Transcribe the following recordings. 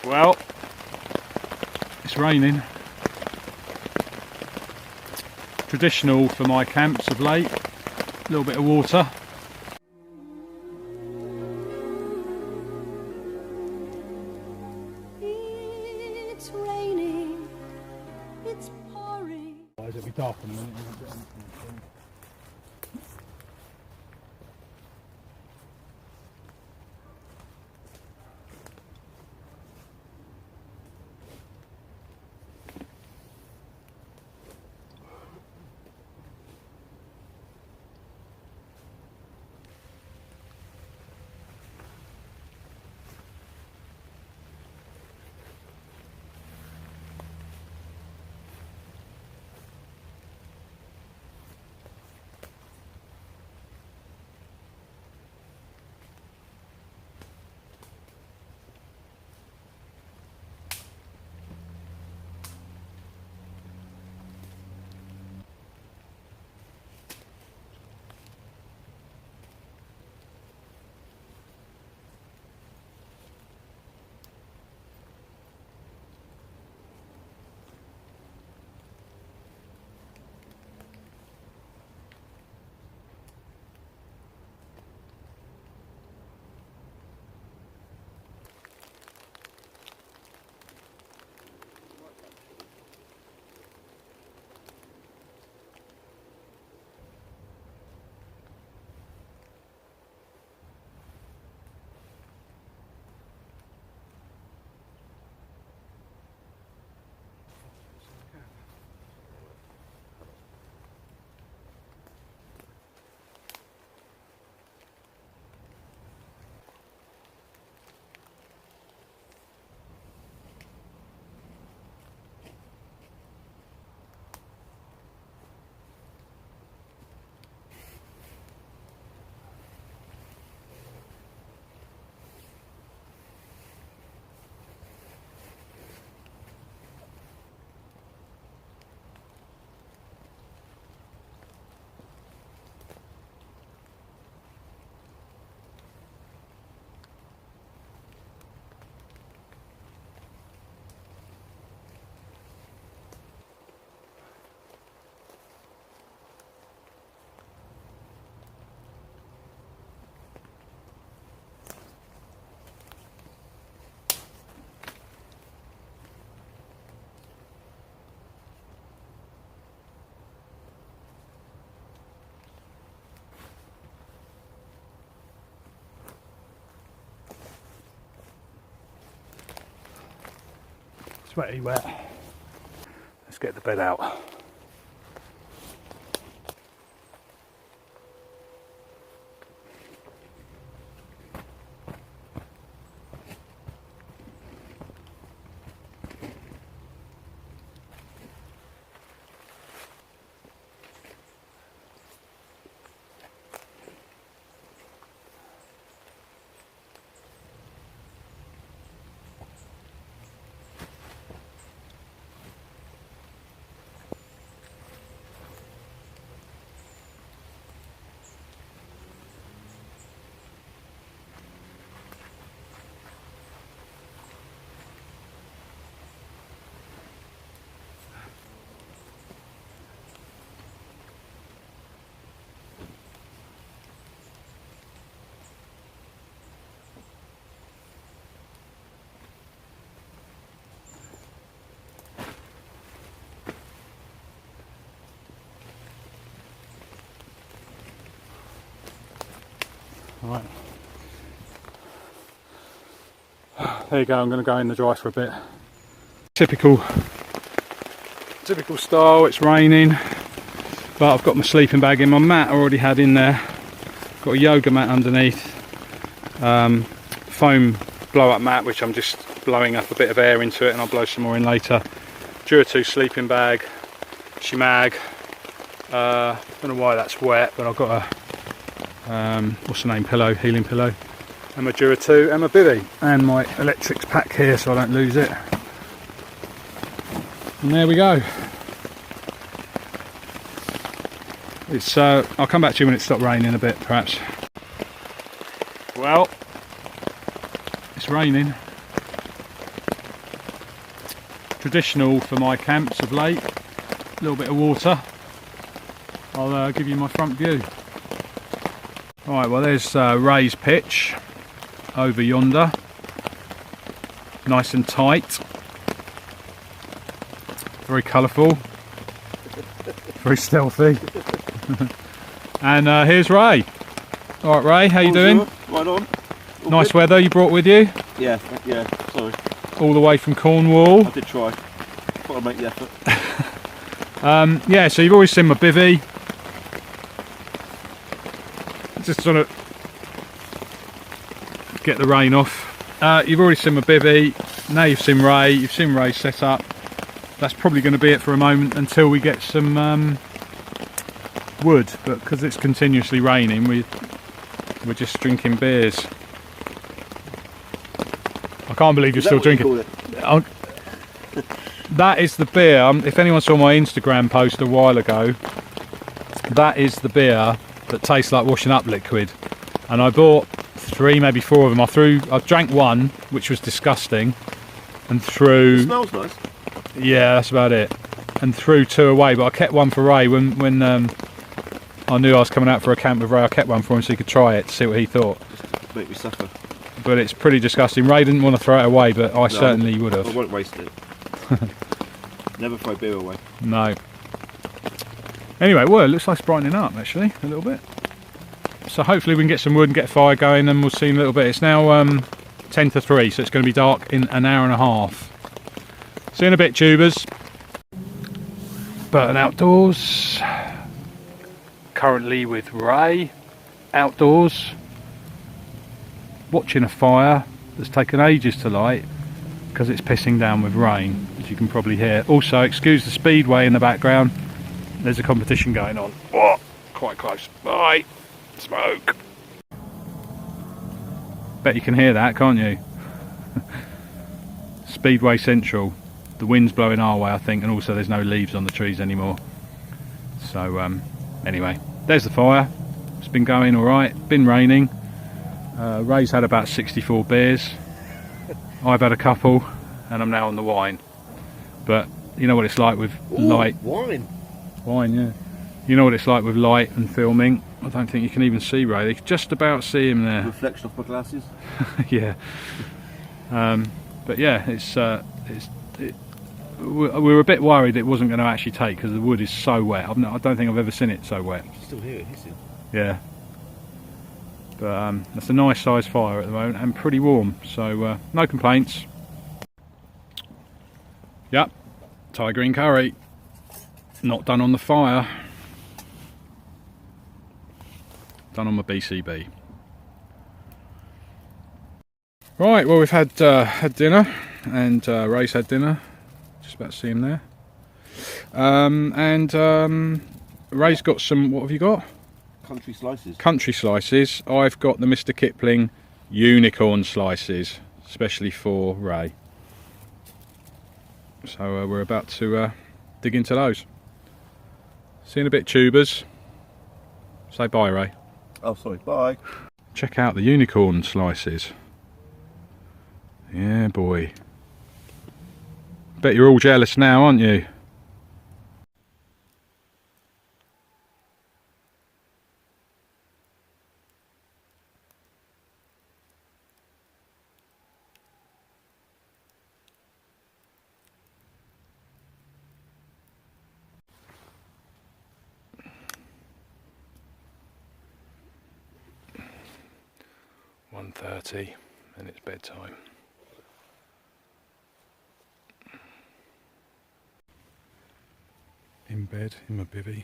Well, it's raining. Traditional for my camps of late. A little bit of water. It's raining, it's pouring. It'll be dark in a minute. Sweaty wet. Let's get the bed out. Right. There you go, I'm going to go in the dry for a bit. Typical style, it's raining, but I've got my sleeping bag in. My mat I already had in there. Got a yoga mat underneath. Foam blow up mat, which I'm just blowing up a bit of air into it, and I'll blow some more in later. Dura 2 sleeping bag, shemag. Don't know why that's wet, but I've got a what's the name, pillow, healing pillow, and my Dura 2 and my bivvy, and my electrics pack here so I don't lose it. And there we go. It's I'll come back to you when it stopped raining a bit, perhaps. Well, it's raining. traditional for my camps of late. A little bit of water. I'll give you my front view. Right, well there's Ray's pitch over yonder. Nice and tight. Very colourful. Very stealthy. And here's Ray. Alright Ray, how you doing? Right on. Nice weather you brought with you? Yeah, sorry. All the way from Cornwall. I did try. Thought I'd make the effort. Yeah, so you've always seen my bivvy. Just sort of get the rain off. You've already seen my bivvy. Now you've seen Ray set up. That's probably going to be it for a moment until we get some wood, but because it's continuously raining we're just drinking beers. I can't believe you're still drinking. That is the beer, if anyone saw my Instagram post a while ago, that is the beer that tastes like washing up liquid. And I bought 3, maybe 4 of them. I drank one, which was disgusting, and threw... It smells nice. Yeah, that's about it. And threw 2 away, but I kept one for Ray when I knew I was coming out for a camp with Ray. I kept one for him so he could try it to see what he thought. Just make me suffer. But it's pretty disgusting. Ray didn't want to throw it away, but I certainly would have. I won't waste it. Never throw beer away. No. Anyway, well, it looks like it's brightening up actually a little bit. So hopefully we can get some wood and get a fire going, and we'll see in a little bit. It's now 10 to 3, so it's going to be dark in an hour and a half. See you in a bit, tubers. Burton Outdoors. Currently with Ray outdoors, watching a fire that's taken ages to light because it's pissing down with rain, as you can probably hear. Also, excuse the speedway in the background, there's a competition going on. Oh, quite close. Bye. Smoke. Bet you can hear that, can't you? Speedway Central. The wind's blowing our way, I think, and also there's no leaves on the trees anymore. So anyway, there's the fire. It's been going alright, been raining. Ray's had about 64 beers. I've had a couple, and I'm now on the wine. But you know what it's like with light. Wine, yeah. You know what it's like with light and filming. I don't think you can even see Ray. You can just about see him there. reflection off my glasses. Yeah. But yeah, we were a bit worried it wasn't going to actually take because the wood is so wet. I don't think I've ever seen it so wet. Still hear it hissing. Yeah. But that's a nice size fire at the moment and pretty warm, so no complaints. Yep, Thai green curry. Not done on the fire. Done on my BCB. Right, well we've had dinner, and Ray's had dinner. Just about to see him there. Ray's got some, what have you got? Country slices. Country slices. I've got the Mr. Kipling unicorn slices, especially for Ray. So we're about to dig into those. See you in a bit, tubers. Say bye, Ray. Oh, sorry. Bye. Check out the unicorn slices. Yeah, boy. Bet you're all jealous now, aren't you? .30 and it's bedtime. In bed, in my bivvy.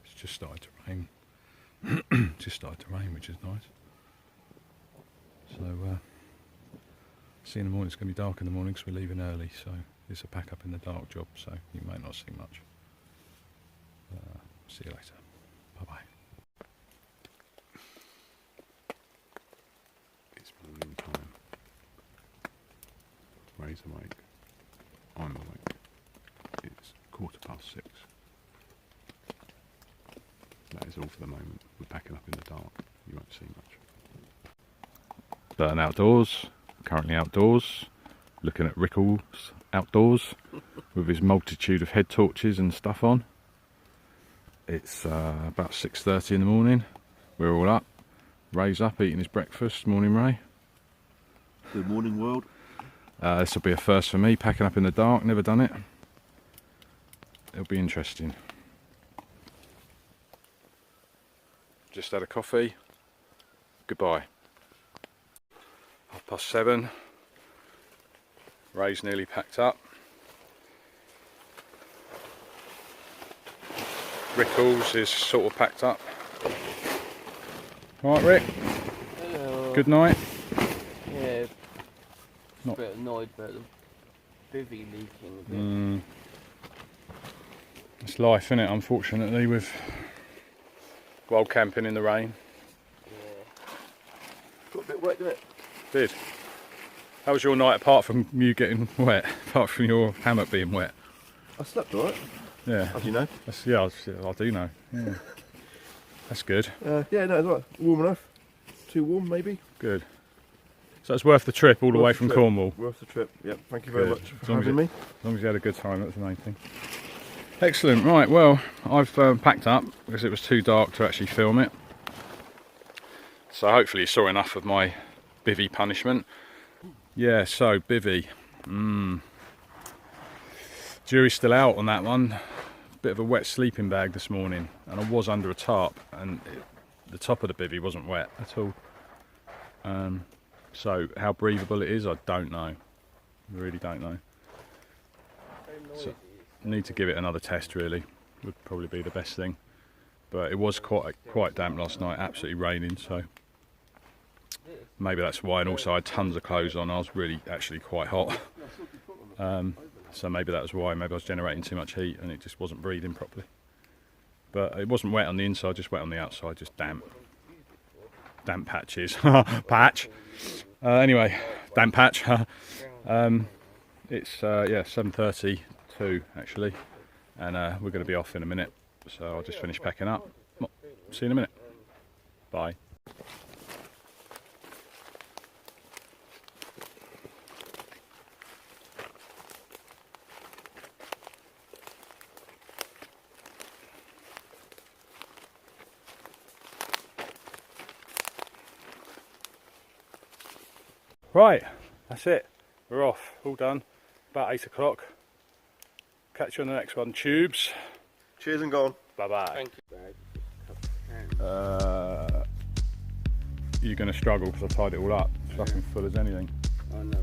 It's just started to rain. Just started to rain, which is nice. So, see in the morning. It's going to be dark in the morning because we're leaving early. So it's a pack up in the dark job. So you may not see much. See you later. Bye bye. It's morning time. Ray's awake. I'm awake. It's 6:15. That is all for the moment. We're packing up in the dark. You won't see much. Burton Outdoors. Currently outdoors. Looking at Rickalls Outdoors with his multitude of head torches and stuff on. It's about 6:30 in the morning. We're all up. Ray's up eating his breakfast. Morning, Ray. Good morning, world. This will be a first for me, packing up in the dark, never done it. It'll be interesting. Just had a coffee. Goodbye. 7:30. Ray's nearly packed up. Rickalls is sort of packed up. Right, Rick? Hello. Good night. Yeah. Not- A bit annoyed about the bivvy leaking a bit. It's life, isn't it, unfortunately, with wild camping in the rain. Yeah. Got a bit wet, didn't it? Did. How was your night apart from you getting wet? Apart from your hammock being wet? I slept alright, Yeah. as you know. Yeah, I do know. Yeah. That's good. Yeah, no, it's alright. Warm enough. Too warm, maybe. Good. So it's worth the trip all the way Worth from the trip. Cornwall. Worth the trip. Yep. Thank you very Good. much As for long as having me. As long as you had a good time, that's the main thing. Excellent. Right, well, I've packed up because it was too dark to actually film it. So hopefully you saw enough of my bivvy punishment. Yeah, so bivvy. Jury's still out on that one. Bit of a wet sleeping bag this morning, and I was under a tarp, and the top of the bivvy wasn't wet at all. So how breathable it is, I don't know. I really don't know. So need to give it another test, really. Would probably be the best thing. But it was quite damp last night, absolutely raining, so maybe that's why. And also I had tons of clothes on. I was really actually quite hot. So maybe that was why. Maybe I was generating too much heat and it just wasn't breathing properly. But it wasn't wet on the inside, just wet on the outside, just damp. Damp patches. Patch. Anyway, damp patch. It's 7:32 actually, and we're going to be off in a minute. So I'll just finish packing up. See you in a minute. Bye. Right, that's it. We're off. All done. About 8 o'clock. Catch you on the next one. Tubes. Cheers and gone. Bye bye. Thank you. You're going to struggle because I tied it all up. It's fucking full as anything. I know.